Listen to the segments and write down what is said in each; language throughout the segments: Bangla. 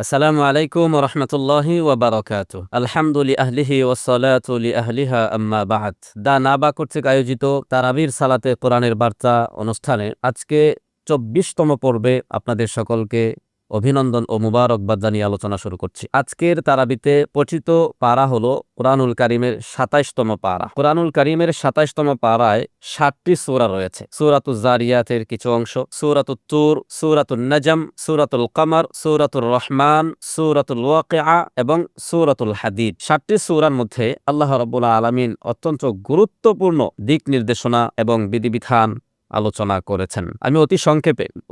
আসসালামু আলাইকুম ওয়া রাহমাতুল্লাহি ওয়া বারাকাতুহু। আলহামদু লিআহলিহি ওয়াসসালাতু লিআহলিহা আম্মা বা'দ। দা নাবা কর্তৃক আয়োজিত তারাবির সালাতে কোরআনের বার্তা অনুষ্ঠানে আজকে ২৪তম পর্বে আপনাদের সকলকে অভিনন্দন ও মুবারকবাদ জানিয়ে আলোচনা শুরু করছি। আজকের তারাবিতে পঠিত পারা হলো কোরআনুল কারীমের ২৭তম পারা। কোরআনুল কারীমের ২৭তম পারায় ৭টি সূরা রয়েছে। সূরাতুজ জারিয়াতের কিছু অংশ, সূরাতুত তুর, সূরাতুন নাজম, সূরাতুল কমর, সূরাতুর রহমান, সূরাতুল ওয়াকিআ এবং সূরাতুল হাদিদ। ৭টি সূরার মধ্যে আল্লাহ রাব্বুল আলামিন অত্যন্ত গুরুত্বপূর্ণ দিক নির্দেশনা এবং বিধিবিধান আলোচনা করেছেন। আমি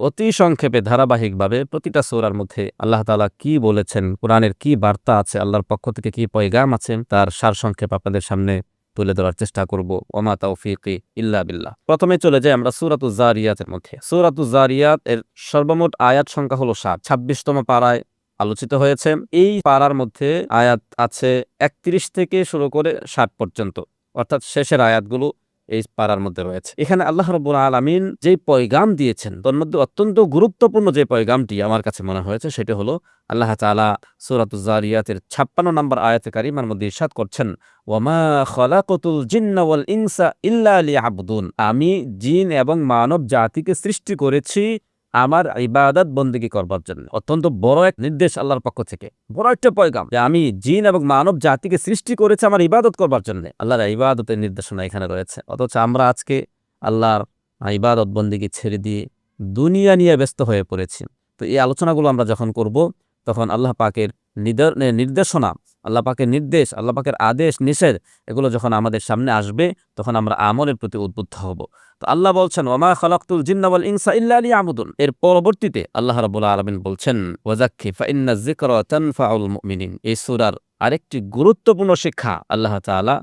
অতি সংক্ষেপে ধারাবাহিকভাবে প্রতিটা সূরার মধ্যে আল্লাহ তাআলা কি বলেছেন, কোরআনের কি বার্তা আছে, আল্লাহর পক্ষ থেকে কি পয়গাম আছে তার সারসংক্ষেপ আপনাদের সামনে তুলে ধরার চেষ্টা করব। ওমা তাওফীকি ইল্লা বিল্লাহ। প্রথমে চলে যাই আমরা সূরাতুজ জারিয়াতের মধ্যে। সূরাতুজ জারিয়াত এর সর্বমোট আয়াত সংখ্যা হলো ৭। ২৬তম পারায় আলোচিত হয়েছে। এই পারার মধ্যে আয়াত আছে ৩১ থেকে শুরু করে ৬০ পর্যন্ত, অর্থাৎ শেষের আয়াতগুলো এই পারার মধ্যে রয়েছে। এখানে আল্লাহ রাব্বুল আলামিন যেই পয়গাম দিয়েছেন তার মধ্যে অত্যন্ত গুরুত্বপূর্ণ যে পয়গামটি আমার কাছে মনে হয়েছে সেটা হলো আল্লাহ তাআলা সূরাতুজ জারিয়াতের ৫৬ নম্বর আয়াতে কারিমার মধ্যে ইরশাদ করছেন, ওয়ামা খলাকতুল জিন্না ওয়াল ইনসা ইল্লা লিয়াবুদুন। আমি জিন এবং মানব জাতিকে সৃষ্টি করেছি আমার ইবাদত বন্দেগী করবার জন্য। অত্যন্ত বড় এক নির্দেশ আল্লাহর পক্ষ থেকে, বড় একটা পয়গাম যে আমি জিন এবং মানব জাতিকে সৃষ্টি করেছি আমার ইবাদত করবার জন্য। আল্লাহর ইবাদতের নির্দেশনা এখানে রয়েছে। অথচ আমরা আজকে আল্লাহর ইবাদত বন্দেগী ছেড়ে দিয়ে দুনিয়া নিয়ে ব্যস্ত হয়ে পড়েছি। তো এই আলোচনাগুলো আমরা যখন করব তখন আল্লাহ পাকের নির্দেশনা, আল্লাহ পাকের নির্দেশ, আল্লাহ পাকের আদেশ নিষেধ এগুলো যখন আমাদের সামনে আসবে তখন আমরা আমলের প্রতি উদ্বুদ্ধ হব। তো আল্লাহ বলছেন ওয়ামা খালাকতুল জিন্না ওয়াল ইনসা ইল্লা লিয়াবুদুন। এর পরবর্তীতে আল্লাহ রাব্বুল আলামিন বলছেন ওয়াযাক্কি ফাইন্নায যিকরা তানফাউল মুমিনিন। এই সূরার আরেকটি গুরুত্বপূর্ণ শিক্ষা, আল্লাহ তাআলা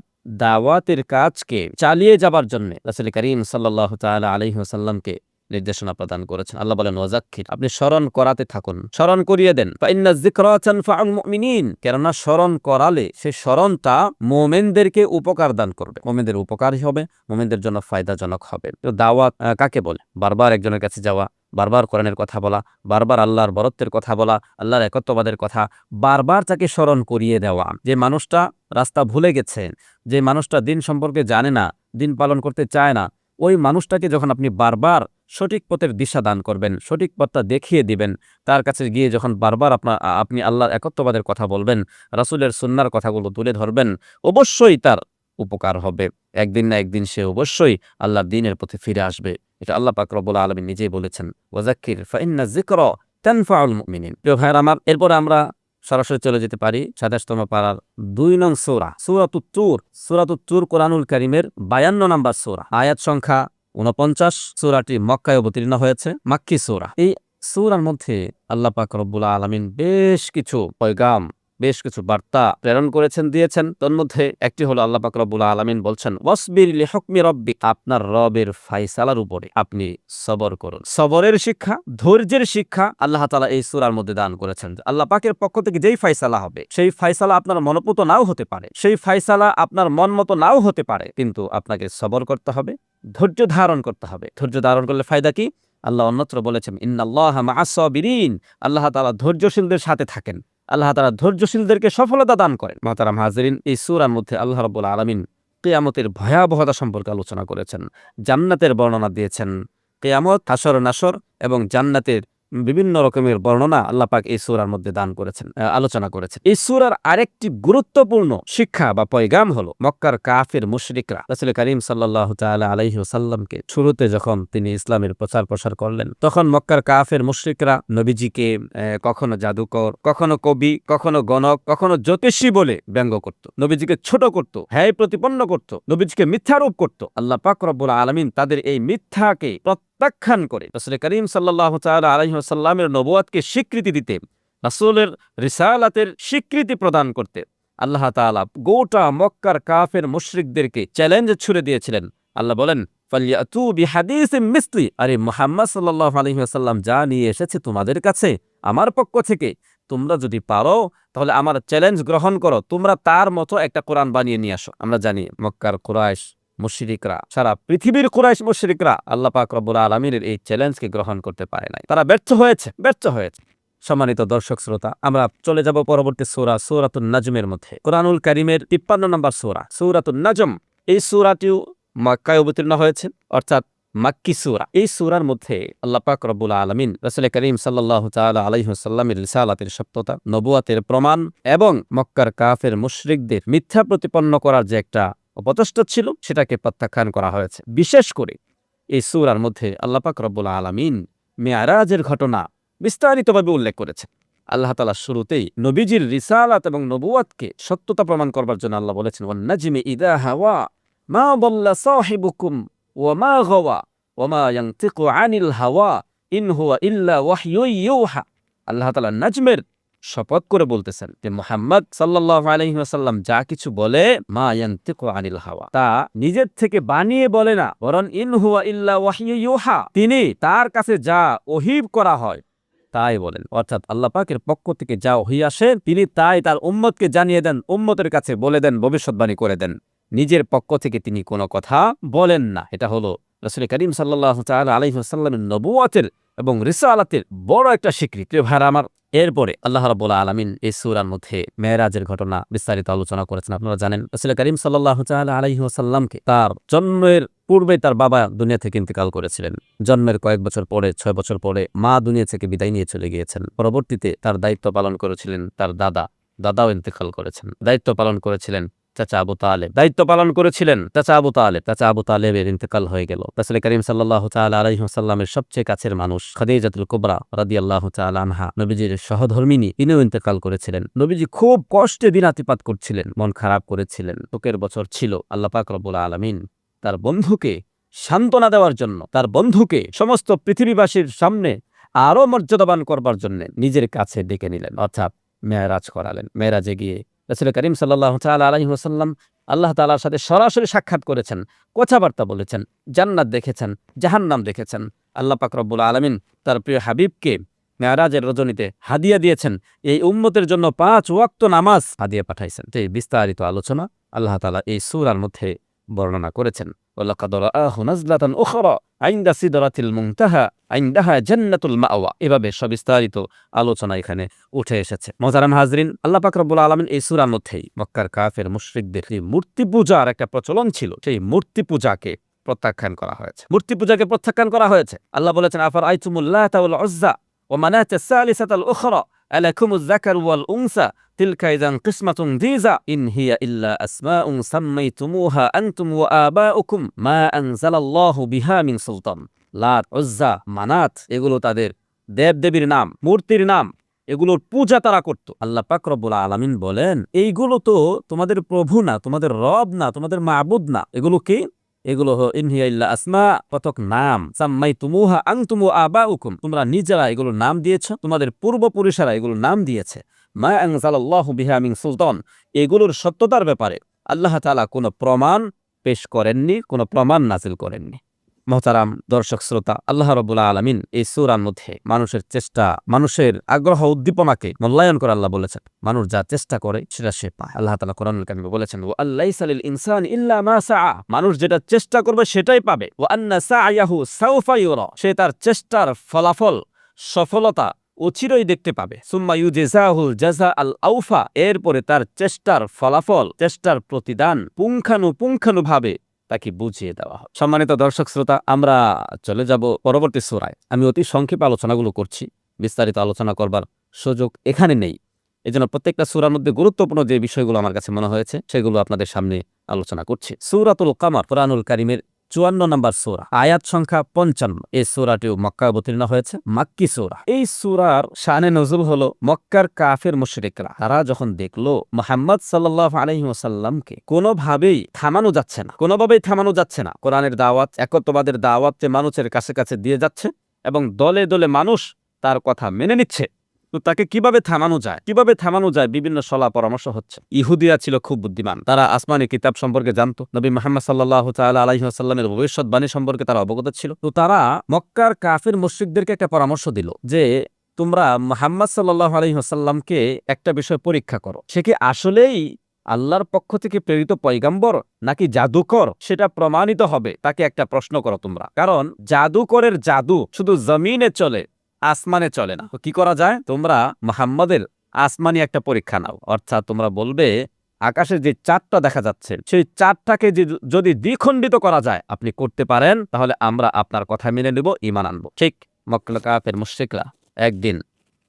দাওয়াতের কাজকে চালিয়ে যাবার জন্য রাসূল করিম সাল্লাল্লাহু তাআলা আলাইহি ওয়াসাল্লামকে নির্দেশনা প্রদান করেছেন। আল্লাহ বলেন ওয়াযাক্কির, আপনি স্মরণ করাতে থাকুন, স্মরণ করিয়ে দেন। ফাইন্নায যিকরা তানফাউল মুমিনিন, কেননা স্মরণ করালে সেই স্মরণটা মুমিনদেরকে উপকার দান করবে, মুমিনদের উপকারই হবে, মুমিনদের জন্য ফায়দাজনক হবে। তো দাওয়াত কাকে বলে? বারবার একজনের কাছে যাওয়া, বারবার কোরআনের কথা বলা, বারবার আল্লাহর বরত্বের কথা বলা, আল্লাহর একত্ববাদের কথা বারবার তাকে স্মরণ করিয়ে দেওয়া। যে মানুষটা রাস্তা ভুলে গেছে, যে মানুষটা দিন সম্পর্কে জানে না, দিন পালন করতে চায় না, ওই মানুষটাকে যখন আপনি বারবার সঠিক পথের দিশা দান করবেন, সঠিক পথটা দেখিয়ে দিবেন, তার কাছে গিয়ে যখন বারবার আপনি আল্লাহর একত্ববাদের কথা বলবেন, রাসূলের সুন্নাহর কথাগুলো তুলে ধরবেন, অবশ্যই তার উপকার হবে। একদিন না একদিন সে অবশ্যই আল্লাহর দ্বীনের পথে ফিরে আসবে। এটা আল্লাহ পাক রব্বুল আলামিন নিজেই বলেছেন ওয়াযাক্কির ফাইন্নায যিকরা তানফাউল মুমিনিন। প্রিয় ভাইরা আমার, এরপরে আমরা সরাসরি চলে যেতে পারি ২৭তম পারার ২ নং সূরা সূরাতুত তুর। সূরাতুত তুর কোরআনুল কারীমের ৫২ নম্বর সূরা, আয়াত সংখ্যা ৪৯। সূরাটি মক্কায় অবতীর্ণ হয়েছে, মাক্কী সূরা। এই সূরার মধ্যে আল্লাহ পাক রব্বুল আলামিন বেশ কিছু পয়গাম, বেশ কিছু বার্তা প্রেরণ করেছেন, দিয়েছেন। তার মধ্যে একটি হলো আল্লাহ পাক রব্বুল আলামিন বলছেন ওয়াসবির লিহুকমি রাব্বিক, আপনার রবের ফয়সালার উপরে আপনি সবর করুন। সবরের শিক্ষা, ধৈর্যের শিক্ষা আল্লাহ তাআলা এই সূরার মধ্যে দান করেছেন। আল্লাহ পাকের পক্ষ থেকে যেই ফয়সালা হবে, সেই ফয়সালা আপনার মনঃপূত নাও হতে পারে, সেই ফয়সালা আপনার মন মতো নাও হতে পারে, কিন্তু আপনাকে সবর করতে হবে, ধৈর্য ধারণ করতে হবে। ধৈর্য ধারণ করলে ফায়দা কি? আল্লাহ অন্যত্র বলেছেন ইন্নাল্লাহা মা'আস সাবিরিন, আল্লাহ তাআলা ধৈর্যশীলদের সাথে থাকেন, আল্লাহ তাআলা ধৈর্যশীলদেরকে সফলতা দান করেন। মুহতারাম হাজিরিন, এই সূরার মধ্যে আল্লাহ রাব্বুল আলামিন কিয়ামতের ভয়াবহতা সম্পর্কে আলোচনা করেছেন, জান্নাতের বর্ণনা দিয়েছেন। কিয়ামত, হাসর নাসর এবং জান্নাতের বিভিন্ন রকমের বর্ণনা আল্লাহ পাক এই সূরার মধ্যে দান করেছেন, আলোচনা করেছেন। এই সূরার আরেকটি গুরুত্বপূর্ণ শিক্ষা বা পয়গাম হলো মক্কার কাফির মুশরিকরা রাসূল করিম সাল্লাল্লাহু তাআলা আলাইহি ওয়াসাল্লামকে শুরুতে যখন তিনি ইসলামের প্রচার প্রসার করলেন, তখন মক্কার কাফির মুশরিকরা নবীজিকে কখনো জাদুকর, কখনো কবি, কখনো গণক, কখনো জ্যোতিষী বলে ব্যঙ্গ করত, নবীজিকে ছোট করত, হ্যায় প্রতিপন্ন করত, নবীজিকে মিথ্যারোপ করত। আল্লাহ পাক রব্বুল আলামিন তাদের এই মিথ্যাকে প্রত্যাখ্যান করে রাসূল করিম সাল্লাল্লাহু তাআলা আলাইহি ওয়াসাল্লামের নবুয়তকে স্বীকৃতি দিতে, রাসূলের রিসালাতের স্বীকৃতি প্রদান করতে আল্লাহ তাআলা গোটা মক্কার কাফের মুশরিকদেরকে চ্যালেঞ্জ ছুড়ে দিয়েছিলেন। আল্লাহ বলেন ফালইয়াতু বিহাদিসিম মিসলি, আরে মুহাম্মদ সাল্লাল্লাহু আলাইহি ওয়াসাল্লাম যা নিয়ে এসেছে তোমাদের কাছে আমার পক্ষ থেকে, তোমরা যদি পারো তাহলে আমার চ্যালেঞ্জ গ্রহণ করো, তোমরা তার মতো একটা কোরআন বানিয়ে নিয়ে আসো। আমরা জানি মক্কার কুরাইশ মুশরিকরা, সারা পৃথিবীর কুরাইশ মুশরিকরা আল্লাহ পাক রব্বুল আলামিনের এই চ্যালেঞ্জকে গ্রহণ করতে পারে নাই, তারা ব্যর্থ হয়েছে। সম্মানিত দর্শক শ্রোতা, আমরা চলে যাব পরবর্তী সূরা সূরাতুন নাজমের মধ্যে। কোরআনুল কারীমের 53 নম্বর সূরা সূরাতুন নাজম। এই সূরাটিও মক্কায় অবতীর্ণ হয়েছে, অর্থাৎ মাক্কি সূরা। এই সূরার মধ্যে আল্লাহ পাক রব্বুল আলামিন রাসূল করিম সাল্লাল্লাহু তাআলা আলাইহি ওয়াসাল্লামের রিসালাতের সত্যতা, নবুয়াতের প্রমাণ এবং মক্কার কাফের মুশরিকদের মিথ্যা প্রতিপন্ন করার যে একটা অপচেষ্টা ছিল সেটাকে প্রত্যাখ্যান করা হয়েছে। বিশেষ করে এই সূরার মধ্যে আল্লাহ পাক রব্বুল আলামিন মিরাজের ঘটনা বিস্তারিতভাবে উল্লেখ করেছে। আল্লাহ তাআলা শুরুতেই নবীজির রিসালাত এবং নবুয়াতকে সত্যতা প্রমাণ করবার জন্য আল্লাহ বলেছেন, ওয়ান নাজমি ইযা হাওয়া মা দাল্লা সাহিবুকুম ওয়া মা গাওয়া ওয়া মা ইয়ানতিকু আনিল হাওয়া ইন হুয়া ইল্লা ওয়াহয়ুন ইউহা। আল্লাহ তাআলা নাজমের শপথ করে বলতেছেন যে মুহাম্মদ সাল্লাল্লাহু আলাইহি ওয়াসাল্লাম যা কিছু বলে, মা ইয়ানতিকু আনিল হাওয়া, তা নিজের থেকে বানিয়ে বলে না, বরং ইন হুয়া ইল্লা ওয়াহয়ুন ইউহা, তিনি তার কাছে যা ওহী করা হয় তাই বলেন। অর্থাৎ আল্লাহ পাকের পক্ষ থেকে যা ওহী আসে তিনি তাই তার উম্মতকে জানিয়ে দেন, উম্মতের কাছে বলে দেন, ভবিষ্যৎবাণী করে দেন। নিজের পক্ষ থেকে তিনি কোনো কথা বলেন না। এটা হলো রাসূল করিম সাল্লাল্লাহু তাআলা আলাইহি ওয়াসাল্লামের নবুয়তের এবং রিসালাতের বড় একটা স্বীকৃতি। ভাইরা আমার, এরপরে আল্লাহ রাব্বুল আলামিন এই সূরার মধ্যে মেরাজের ঘটনা বিস্তারিত আলোচনা করেছেন। আপনারা জানেন রাসূল করিম সাল্লাল্লাহু তাআলা আলাইহি ওয়াসাল্লামকে তার জন্মের পূর্বে তার বাবা দুনিয়া থেকে ইন্তেকাল করেছিলেন। জন্মের কয়েক বছর পরে, 6 বছর পরে মা দুনিয়া থেকে বিদায় নিয়ে চলে গিয়েছেন। পরবর্তীতে তার দায়িত্ব পালন করেছিলেন তার দাদাও ইন্তেকাল করেছেন। দায়িত্ব পালন করেছিলেন চাচা আবু তালেব, চাচা আবু তালেবের ইন্তেকাল হয়ে গেল। রাসূল করিম সাল্লাল্লাহু তাআলা আলাইহি ওয়াসাল্লামের সবচেয়ে কাছের মানুষ খাদিজাতুল কুবরা রাদিয়াল্লাহু তাআলা আনহা, নবীজির সহধর্মিণী, তিনিও ইন্তেকাল করেছিলেন। নবীজি খুব কষ্টে দিনাতিপাত করছিলেন, মন খারাপ করেছিলেন। শোকের বছর ছিল। আল্লাহ পাক রব্বুল আলামিন তার বন্ধুকে সান্ত্বনা দেওয়ার জন্য, তার বন্ধুকে সমস্ত পৃথিবীবাসীর সামনে আরো মর্যাদাবান করবার জন্য নিজের কাছে ডেকে নিলেন, অর্থাৎ মেরাজ করালেন। মেরাজে গিয়ে রাসূল করিম সাল্লাল্লাহু তাআলা আলাইহি ওয়াসাল্লাম আল্লাহ তাআলার সাথে সরাসরি সাক্ষাৎ করেছেন, কথাবার্তা বলেছেন, জান্নাত দেখেছেন, জাহান্নাম দেখেছেন। আল্লাহ পাক রব্বুল আলামিন তার প্রিয় হাবিবকে মেরাজের রজনীতে হাদিয়া দিয়েছেন। এই উম্মতের জন্য 5 ওয়াক্ত নামাজ হাদিয়া পাঠাইছেন। এই বিস্তারিত আলোচনা আল্লাহ তাআলা এই সূরার মধ্যে বর্ণনা করেছেন। ওয়ালাকাদ রাআহু নাজলাতান উখরা ইনদা সিদরাতিল মুনতাহা ইনদাহা জান্নাতুল মাওয়া। এভাবে সবিস্তারিত আলোচনা এখানে উঠে এসেছে। মুহতারাম হাজরিন, আল্লাহ পাক রব্বুল আলামিন এই সূরার মধ্যেই মক্কার কাফের মুশরিকদের যে মূর্তি পূজার একটা প্রচলন ছিল, সেই মূর্তি পূজাকে প্রত্যাখ্যান করা হয়েছে। আল্লাহ বলেছেন, আফারাইতুমুল লাতা ওয়াল উজ্জা ওয়া মানাতাস সালিসাতাল উখরা আলাকুমুজ যাকারু ওয়াল উনসা তিলকা ইযান কিসমাতুন দীজা ইন হিয়া ইল্লা আসমাউন সাম্মাইতুমুহা আনতুম ওয়া আবাউকুম মা আনজালাল্লাহু বিহা মিন সুলতান। লাত, উজ্জা, মানাত এগুলো তাদের দেবদেবীর নাম, মূর্তির নাম, এগুলোর পূজা তারা করত। আল্লাহ পাক রব্বুল আলামিন বলেন, এইগুলো তো তোমাদের প্রভু না, তোমাদের রব না, তোমাদের মাবুদ না। এগুলো কি? এগুলো ইন হিয়া ইল্লা আসমা, কতক নাম, সাম্মাইতুমুহা আনতুম ওয়া আবাউকুম, তোমরা নিজেরা এগুলো নাম দিয়েছ, তোমাদের পূর্বপুরুষেরা এগুলো নাম দিয়েছে। মা আনজালাল্লাহু বিহা মিন সুলতান, এগুলোর সত্যতার ব্যাপারে আল্লাহ তাআলা কোনো প্রমাণ পেশ করেননি, কোনো প্রমাণ নাজিল করেননি। মুহতারাম দর্শক শ্রোতা, আল্লাহ রাব্বুল আলামিন এই সূরার মধ্যে মানুষের চেষ্টা, মানুষের আগ্রহ উদ্দীপনাকে মূল্যায়ন করে আল্লাহ বলেছেন, মানুষ যা চেষ্টা করে সেটা সে পায়। আল্লাহ তাআলা কোরআনুল কারীমে বলেছেন, ওয়া আল্লাইসা লিল ইনসানি ইল্লা মা সাআ, মানুষ যেটা চেষ্টা করবে সেটাই পাবে। ওয়া আন্না সা'য়াহু সাউফা ইউরা, সে তার চেষ্টার ফলাফল, সফলতা অচিরেই দেখতে পাবে। সুম্মা ইউজাজাহুল জাযাআল আউফা, এরপরে তার চেষ্টার ফলাফল, চেষ্টার প্রতিদান পুঙ্খানুপুঙ্খানুভাবে তাকে বুঝিয়ে দেওয়া হয়। সম্মানিত দর্শক শ্রোতা, আমরা চলে যাব পরবর্তী সূরায়। আমি অতি সংক্ষেপে আলোচনাগুলো করছি, বিস্তারিত আলোচনা করবার সুযোগ এখানে নেই। এজন্য প্রত্যেকটা সূরার মধ্যে গুরুত্বপূর্ণ যে বিষয়গুলো আমার কাছে মনে হয়েছে সেগুলো আপনাদের সামনে আলোচনা করছি। সূরাতুল কামার কোরআনুল কারীমের 54 নম্বর সূরা, আয়াত সংখ্যা 55। এই সূরাটিও মক্কায় অবতীর্ণ হয়েছে, মাক্কি সূরা। এই সূরার শানে নজুল হলো মক্কার কাফের মুশরিকরা, তারা যখন দেখলো মুহাম্মদ সাল্লাল্লাহু আলাইহি ওয়াসাল্লামকে কোনোভাবেই থামানো যাচ্ছে না, কোরআনের দাওয়াত, একত্ববাদের দাওয়াত যে মানুষের কাছে কাছে দিয়ে যাচ্ছে এবং দলে দলে মানুষ তার কথা মেনে নিচ্ছে, তো তাকে কিভাবে থামানো যায় বিভিন্ন সলা পরামর্শ হচ্ছে। ইহুদিরা ছিল খুব বুদ্ধিমান, তারা আসমানি কিতাব সম্পর্কে জানতো, নবী মুহাম্মদ সাল্লাল্লাহু তাআলা আলাইহি ওয়াসাল্লামের ভবিষ্যৎবাণী সম্পর্কে তারা অবগত ছিল। তো তারা মক্কার কাফির মুশরিকদেরকে একটা পরামর্শ দিল যে তোমরা মুহাম্মদ সাল্লাল্লাহু আলাইহি ওয়াসাল্লামকে একটা বিষয় পরীক্ষা করো, সে কি আসলেই আল্লাহর পক্ষ থেকে প্রেরিত পয়গম্বর নাকি জাদুকর, সেটা প্রমাণিত হবে। তাকে একটা প্রশ্ন করো তোমরা, কারণ জাদুকরের জাদু শুধু জমিনে চলে আসমানে চলে না। তো কি করা যায়? তোমরা মুহাম্মদের আসমানি একটা পরীক্ষা নাও। অর্থাৎ তোমরা বলবে আকাশে যে চাঁদটা দেখা যাচ্ছে সেই চাঁদটাকে যদি দ্বিখণ্ডিত করা যায় আপনি করতে পারেন, তাহলে আমরা আপনার কথা মেনে নেব, ঈমান আনবো। ঠিক মক্কা কাফের মুশরিকরা একদিন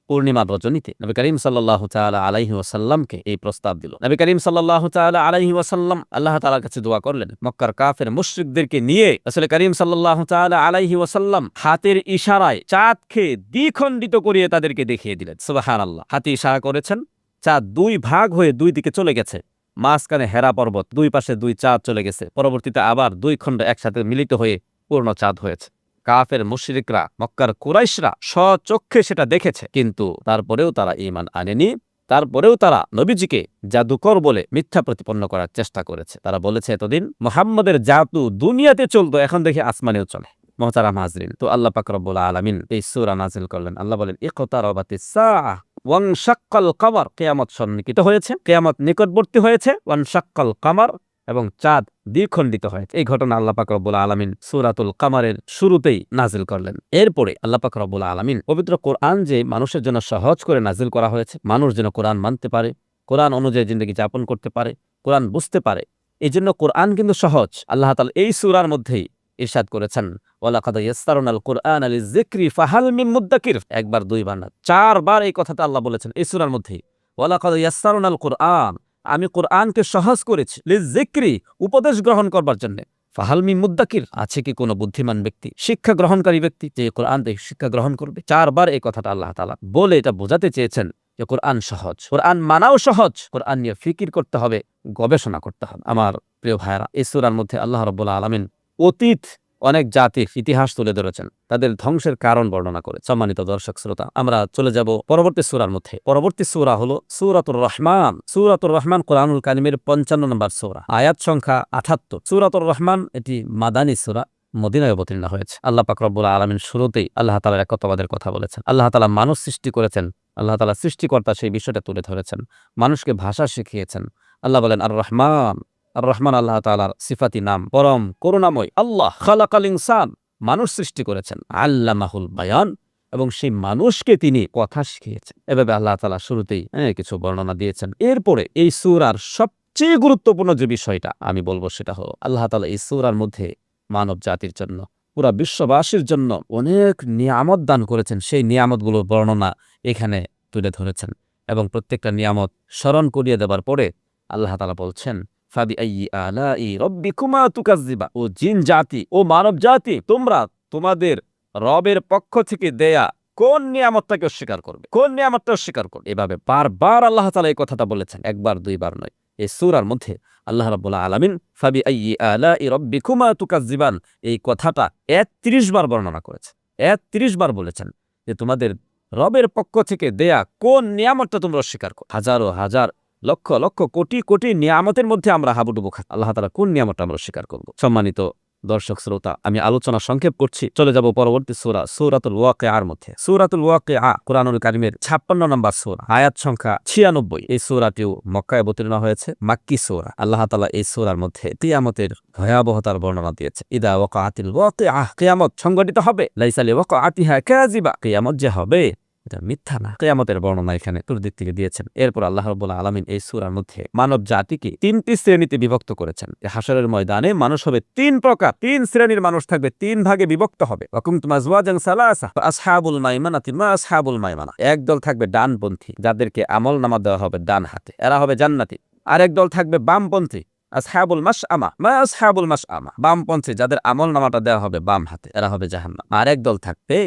পূর্ণিমার রজনীতে নবী করিম সাল্লাল্লাহু তাআলা আলাইহি ওয়াসাল্লামকে এই প্রস্তাব দিল। নবী করিম সাল্লাল্লাহু তাআলা আলাইহি ওয়াসাল্লাম আল্লাহ তাআলার কাছে দোয়া করলেন। মক্কার কাফের মুশরিকদেরকে নিয়ে রাসূল করিম সাল্লাল্লাহু তাআলা আলাইহি ওয়াসাল্লাম হাতের ইশারায় চাঁদকে দ্বিখণ্ডিত করিয়ে তাদেরকে দেখিয়ে দিলেন। সুবহানাল্লাহ। হাতে ইশারা করেছেন, চাঁদ দুই ভাগ হয়ে দুই দিকে চলে গেছে। মাঝখানে হেরা পর্বত, দুই পাশে দুই চাঁদ চলে গেছে। পরবর্তীতে আবার দুই খণ্ড একসাথে মিলিত হয়ে পূর্ণ চাঁদ হয়েছে। কাফের মুশরিকরা, মক্কার কুরাইশরা স্বচক্ষে সেটা দেখেছে, কিন্তু তারপরেও তারা ঈমান আনেনি। তারপরেও তারা নবীজিকে জাদুকর বলে মিথ্যা প্রতিপন্ন করার চেষ্টা করেছে। তারা বলেছে এতদিন মুহাম্মদের জাদু দুনিয়াতে চলতো, এখন দেখি আসমানেও চলে। মুহতারাম হাজরিন, তো আল্লাহ পাক রব্বুল আলামিন এই সূরা নাযিল করলেন। আল্লাহ বলেন, ইকতারাবাতিস সাআহ ওয়ানশাক্কাল কমর, কিয়ামত সন্নিহিত হয়েছে, কিয়ামত নিকটবর্তী হয়েছে। ওয়ানশাক্কাল কমর, এবং চাঁদ দ্বিখণ্ডিত হয়েছে। এই ঘটনা আল্লাহ পাক রব্বুল আলামিন সূরাতুল কামারের শুরুতেই নাজিল করলেন। এরপরে আল্লাহ পাক রব্বুল আলামিন পবিত্র কোরআন যে মানুষের জন্য সহজ করে নাজিল করা হয়েছে, মানুষ যেন কোরআন মানতে পারে, কোরআন অনুযায়ী জিন্দেগি যাপন করতে পারে, কোরআন বুঝতে পারে, এই জন্য কোরআন কিন্তু সহজ। আল্লাহ তাআলা এই সূরার মধ্যেই ইরশাদ করেছেন, ওয়ালাকাদ ইয়াসসারনাল কুরআনা লিযিকরি ফাহাল মিন মুদ্দাকির। একবার দুইবার না, চারবার এই কথাটা আল্লাহ বলেছেন এই সূরার মধ্যেই। ওয়ালাকাদ ইয়াসসারনাল কুরআন, আমি কোরআনকে সহজ করেছি, লিযিকরি, উপদেশ গ্রহণ করবার জন্য। ফাহাল মিন মুদ্দাকির, আছে কি কোনো বুদ্ধিমান ব্যক্তি, শিক্ষা গ্রহণকারী ব্যক্তি যে কোরআন থেকে শিক্ষা গ্রহণ করবে? চারবার এই কথাটা আল্লাহ তাআলা বলে এটা বোঝাতে চেয়েছেন যে কোরআন সহজ, কোরআন মানাও সহজ, কোরআন নিয়ে ফিকির করতে হবে, গবেষণা করতে হবে। আমার প্রিয় ভাইরা, এই সূরার মধ্যে আল্লাহ রাব্বুল আলামিন অতীত অনেক জাতির ইতিহাস তুলে ধরেছেন, তাদের ধ্বংসের কারণ বর্ণনা করে। সম্মানিত দর্শক শ্রোতা, আমরা চলে যাব পরবর্তী সূরার মধ্যে। পরবর্তী সূরা হলো সূরাতুর রহমান। সূরাতুর রহমান কোরআনুল কারীমের 55 নম্বর সূরা, আয়াত সংখ্যা 78। সূরাতুর রহমান এটি মাদানী সূরা, মদিনায় অবতীর্ণ হয়েছে। আল্লাহ পাক রব্বুল আলামিন শুরুতেই আল্লাহ তাআলার একত্ববাদের কথা বলেছেন। আল্লাহ তাআলা মানুষ সৃষ্টি করেছেন, আল্লাহ তাআলা সৃষ্টিকর্তা সেই বিষয়টা তুলে ধরেছেন, মানুষকে ভাষা শিখিয়েছেন। আল্লাহ বলেন আর রহমান। আর রহমান আল্লাহ তাআলার সিফাতি নাম, পরম করুণাময় আল্লাহ খালাকাল ইনসান, মানুষ সৃষ্টি করেছেন, আল্লামাহুল বায়ান, এবং সেই মানুষকে তিনি কথা শিখিয়েছেন। এভাবে আল্লাহ তাআলা শুরুতেই কিছু বর্ণনা দিয়েছেন। এরপরে এই সূরার সবচেয়ে গুরুত্বপূর্ণ যে বিষয়টা আমি বলবো সেটা হলো আল্লাহ তাআলা এই সূরার মধ্যে মানব জাতির জন্য, পুরা বিশ্ববাসীর জন্য অনেক নিয়ামত দান করেছেন। সেই নিয়ামতগুলোর বর্ণনা এখানে তুলে ধরেছেন, এবং প্রত্যেকটা নিয়ামত স্মরণ করিয়ে দেবার পরে আল্লাহ তাআলা বলছেন, ফাবিআইয়ি আলাই রাব্বিকুমা তুকাজ্জিবা, ও জিন জাতি, ও মানব জাতি, তোমরা তোমাদের রবের পক্ষ থেকে দেয়া কোন নিয়ামতটাকে অস্বীকার করবে, কোন নিয়ামতটা অস্বীকার করবে? এভাবে বারবার আল্লাহ তাআলা এই কথাটা বলেছেন, একবার দুইবার নয়। এই সূরার মধ্যে আল্লাহ রাব্বুল আলামিন ফাবিআইয়ি আলাই রাব্বিকুমা তুকাজ্জিবান এই কথাটা ৩১ বার বর্ণনা করেছে, ৩১ বার বলেছেন যে তোমাদের রবের পক্ষ থেকে দেয়া কোন নিয়ামতটা তোমরা অস্বীকার করো। হাজারো হাজার লক্ষ লক্ষ কোটি কোটি নিয়ামতের মধ্যে আমরা হাবুডুবু খাই, আল্লাহ তাআলা কোন নিয়ামতটা আমরা স্বীকার করব? সম্মানিত দর্শক শ্রোতা, আমি আলোচনা সংক্ষেপ করছি, চলে যাব পরবর্তী সূরা সূরাতুল ওয়াকিআর মধ্যে। সূরাতুল ওয়াকিআ কোরআনুল কারীমের 56 নম্বর সূরা, আয়াত সংখ্যা 96। এই সূরাটিও মক্কায় অবতীর্ণ হয়েছে, মাক্কী সূরা। আল্লাহ তাআলা এই সূরার মধ্যে কিয়ামতের ভয়াবহতার বর্ণনা দিয়েছে। ইদা ওয়াকাআতিল ওয়াকিআ, কিয়ামত সংঘটিত হবে, লাইসা লিওয়াকাআতিহা কাযিবা, কিয়ামত যে হবে এটা মিথ্যা না। কিয়ামতের বর্ণনা এখানে চতুর্দিক থেকে দিয়েছেন। এরপর আল্লাহ রাব্বুল আলামিন এই সূরার মধ্যে মানব জাতিকে 3টি শ্রেণীতে বিভক্ত করেছেন। হাশরের ময়দানে মানুষ হবে 3 প্রকার, 3 শ্রেণীর মানুষ থাকবে, 3 ভাগে বিভক্ত হবে। ওয়াকুনতুম আজওয়াজান সালাসা, আসহাবুল মাইমানাতি মা আসহাবুল মাইমানা। একদল থাকবে ডানপন্থী, যাদেরকে আমলনামা দেওয়া হবে ডান হাতে, এরা হবে জান্নাতি। আরেক দল থাকবে বামপন্থী, আসহাবুল মাশআমা মা আসহাবুল মাশআমা, বামপন্থী, যাদের আমলনামাটা দেওয়া হবে বাম হাতে, এরা হবে জাহান্নাম। আরেক দল থাকবে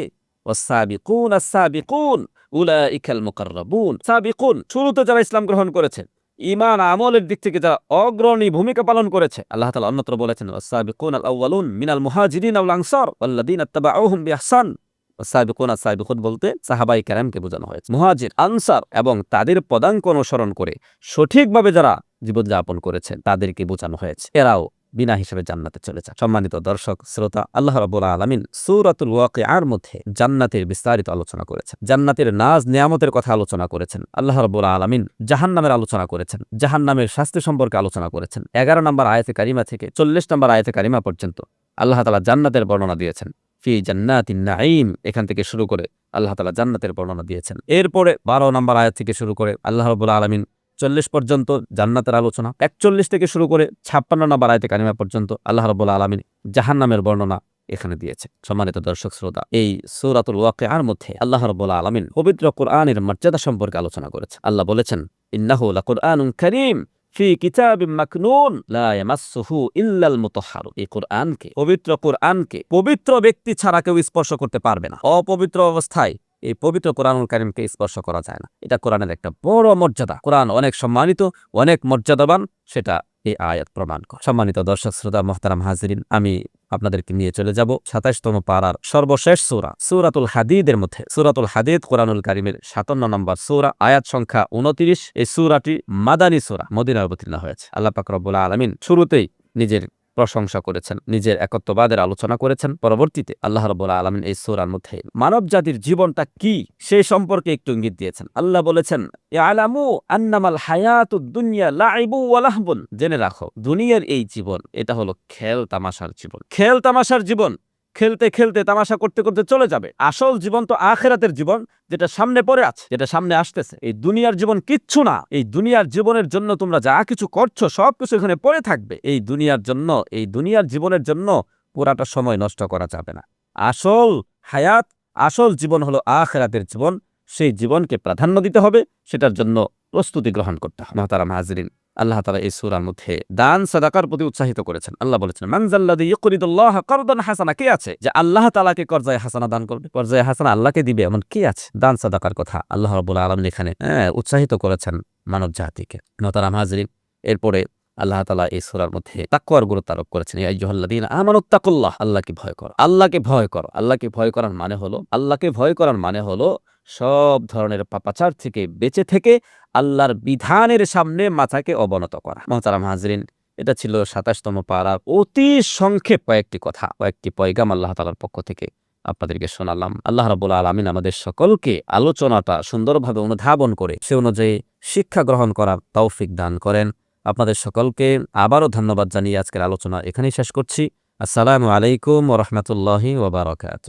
ওয়াসাবিকুন আসসাবিকুন উলাইকাল মুকাররাবুন। সাবিকুন, শুরুতে যারা ইসলাম গ্রহণ করেছে, ঈমান আমলের দিক থেকে যারা অগ্রণী ভূমিকা পালন করেছে। আল্লাহ তাআলা অন্যত্র বলেছেন, ওয়াসাবিকুন আল আউয়ালুন মিনাল মুহাজিরিন ওয়াল আনসার ওয়াল্লাযিনা ইত্তাবাউহুম বিইহসান। ওয়াসাবিকুন আসসাবিকুন বলতে সাহাবায়ে কেরামকে বোঝানো হয়েছে, মুহাজির, আনসার এবং তাদের পদাঙ্ক অনুসরণ করে সঠিকভাবে যারা জীবনযাপন করেছেন তাদেরকে বোঝানো হয়েছে, এরাও বিনা হিসেবে জান্নাতে চলে যায়। সম্মানিত দর্শক শ্রোতা, আল্লাহ রাব্বুল আলামিন সূরাতুল ওয়াকিআর মধ্যে জান্নাতের বিস্তারিত আলোচনা করেছেন, জান্নাতের নাজ নিয়ামতের কথা আলোচনা করেছেন। আল্লাহ রাব্বুল আলামিন জাহান্নামের আলোচনা করেছেন, জাহান্নামের শাস্তি সম্পর্কে আলোচনা করেছেন। 11 নম্বর আয়াতে কারিমা থেকে 40 নম্বর আয়াতে কারিমা পর্যন্ত আল্লাহ তাআলা জান্নাতের বর্ণনা দিয়েছেন। ফি জান্নাতিন নাঈম, এখান থেকে শুরু করে আল্লাহ তাআলা জান্নাতের বর্ণনা দিয়েছেন। এরপরে ১২ নম্বর আয়াত থেকে শুরু করে আল্লাহ রাব্বুল আলামিন ৪০ পর্যন্ত জান্নাতের আলোচনা, ৪১ থেকে শুরু করে ৫৬ নম্বর আয়াতে কারিমা পর্যন্ত আল্লাহ রাব্বুল আলামিন জাহান্নামের বর্ণনা এখানে দিয়েছে। সম্মানিত দর্শক শ্রোতা, এই সূরাতুল ওয়াকিআর মধ্যে আল্লাহ রাব্বুল আলামিন পবিত্র কোরআনের মর্যাদা সম্পর্কে আলোচনা করেছেন। আল্লাহ বলেছেন, ইন্নাহু লাকুরআনুন কারীম ফি কিতাবিম মাকনুন লা ইয়ামাসসুহু ইল্লাল মুতাহহারুন। এই কোরআনকে, পবিত্র কোরআনকে পবিত্র ব্যক্তি ছাড়া কেউ স্পর্শ করতে পারবে না। অপবিত্র অবস্থায় এই পবিত্র কোরআনুল কারীমকে স্পর্শ করা যায় না। এটা কোরআনের একটা বড় মর্যাদা। কোরআন অনেক সম্মানিত, অনেক মর্যাদাবান, সেটা এই আয়াত প্রমাণ করে। সম্মানিত দর্শক শ্রোতা, মুহতারাম হাজিরিন, আমি আপনাদেরকে নিয়ে চলে যাব ২৭তম পারার সর্বশেষ সূরা সূরাতুল হাদীদের মধ্যে। সূরাতুল হাদীদ কোরআনুল কারীমের ৫৭ নম্বর সূরা, আয়াত সংখ্যা ২৯। এই সূরাটি মাদানী সূরা, মদিনায় অবতীর্ণ হয়েছে। আল্লাহ পাক রব্বুল আলামিন শুরুতেই নিজের প্রশংসা করেছেন, নিজের একত্ববাদের আলোচনা করেছেন। পরবর্তীতে আল্লাহ রাব্বুল আলামিন এই সূরার মধ্যে মানব জাতির জীবনটা কি সেই সম্পর্কে একটু ইঙ্গিত দিয়েছেন। আল্লাহ বলেছেন, ইয়ালামু আন্নামাল হায়াতুদ দুনিয়া লাইবু ওয়া লাহবুন। জেনে রাখো, দুনিয়ার এই জীবন এটা হলো খেল তামাশার জীবন। খেল তামাশার জীবন, খেলতে খেলতে তামাশা করতে করতে চলে যাবে। আসল জীবন তো আখিরাতের জীবন, যেটা সামনে পড়ে আছে, যেটা সামনে আসতেছে। এই দুনিয়ার জীবন কিচ্ছু না। এই দুনিয়ার জীবনের জন্য তোমরা যা কিছু করছো সবকিছু এখানে পড়ে থাকবে। এই দুনিয়ার জন্য, এই দুনিয়ার জীবনের জন্য পুরাটা সময় নষ্ট করা যাবে না। আসল হায়াত, আসল জীবন হলো আখিরাতের জীবন। সেই জীবনকে প্রাধান্য দিতে হবে, সেটার জন্য প্রস্তুতি গ্রহণ করতে হবে। মুহতারাম হাজিরিন, আল্লাহ তাআলা এই সূরার মধ্যে দান সাদাকার প্রতি উৎসাহিত করেছেন। আল্লাহ বলেছেন, মান যাল্লাযী ইউকরিদুল্লাহ কারদান হাসানা। কে আছে যে আল্লাহ তাআলাকে কর্জায়ে হাসানা দান করবে? কর্জায়ে হাসানা আল্লাহকে দিবে এমন কে আছে? দান সাদাকার কথা আল্লাহ রাব্বুল আলামিন এখানে উৎসাহিত করেছেন মানব জাতিকে। মুহতারাম হাজিরিন, এরপরে আল্লাহ তাআলা এই সূরার মধ্যে তাকওয়ার গুরুত্ব আরোপ করেছেন। ইয়া আইয়ুহাল্লাযীনা আমানুত্তাকুল্লাহ। আল্লাহকে ভয় করো, আল্লাহকে ভয় করো। আল্লাহকে ভয় করার মানে হলো, আল্লাহকে ভয় করার মানে হলো সব ধরনের পাপাচার থেকে বেঁচে থেকে আল্লাহর বিধানের সামনে মাথাকে অবনত করা। মুহতারাম হাজিরিন, এটা ছিল ২৭তম পারা। অতি সংক্ষেপ কয়েকটি কথা, কয়েকটি পয়গাম আল্লাহ তাআলার পক্ষ থেকে আপনাদেরকে শোনালাম। আল্লাহ রাব্বুল আলামিন আমাদের সকলকে আলোচনাটা সুন্দরভাবে অনুধাবন করে সে অনুযায়ী শিক্ষা গ্রহণ করার তৌফিক দান করেন। আপনাদের সকলকে আবারও ধন্যবাদ জানিয়ে আজকের আলোচনা এখানেই শেষ করছি। আসসালামু আলাইকুম ওয়া রাহমাতুল্লাহি ওয়া বারাকাতুহু।